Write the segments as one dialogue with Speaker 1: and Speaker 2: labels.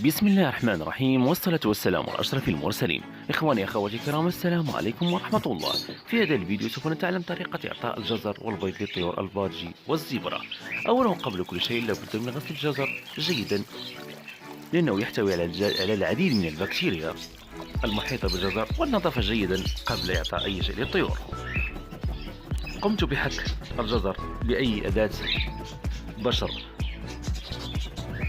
Speaker 1: بسم الله الرحمن الرحيم، والصلاة والسلام على أشرف المرسلين. إخواني أخواتي الكرام، السلام عليكم ورحمة الله. في هذا الفيديو سوف نتعلم طريقة إعطاء الجزر والبيض للطيور البادجي والزبرة. أولا قبل كل شيء لابد من غسل الجزر جيدا، لأنه يحتوي على العديد من البكتيريا المحيطة بالجزر، والنظافة جيدا قبل إعطاء أي شيء للطيور. قمت بحك الجزر بأي أداة بشر،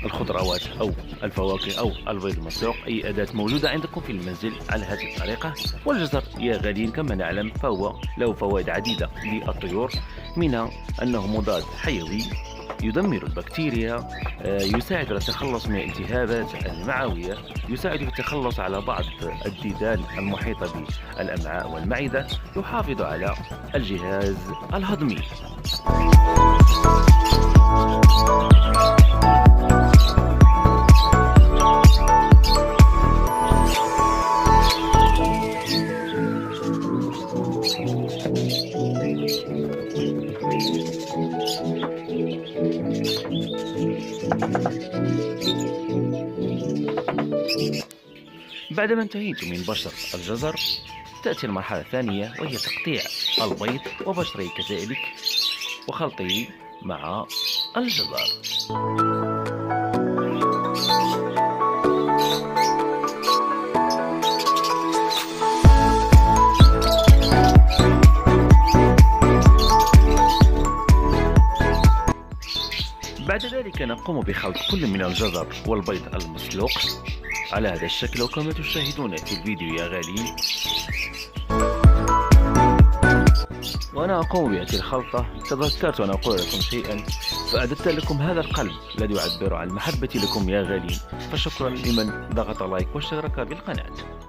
Speaker 1: الخضروات أو الفواكه أو البيض المسلوق، أي أداة موجودة عندكم في المنزل على هذه الطريقة. والجزر يا غاليين كما نعلم فهو له فوائد عديدة للطيور، منها أنه مضاد حيوي، يدمر البكتيريا، يساعد على التخلص من الالتهابات المعوية، يساعد في التخلص على بعض الديدان المحيطة بالأمعاء والمعدة، يحافظ على الجهاز الهضمي. بعدما انتهيت من بشر الجزر، تأتي المرحلة الثانية، وهي تقطيع البيض وبشره كذلك وخلطه مع الجزر. بعد ذلك نقوم بخلط كل من الجزر والبيض المسلوق على هذا الشكل، وكما تشاهدون في الفيديو يا غاليين. وأنا أقوم بهذه الخلطة تذكرت أن أقول لكم شيئا، فأعددت لكم هذا القلب الذي يعبر عن محبتي لكم يا غاليين، فشكرا لمن ضغط لايك واشترك بالقناة.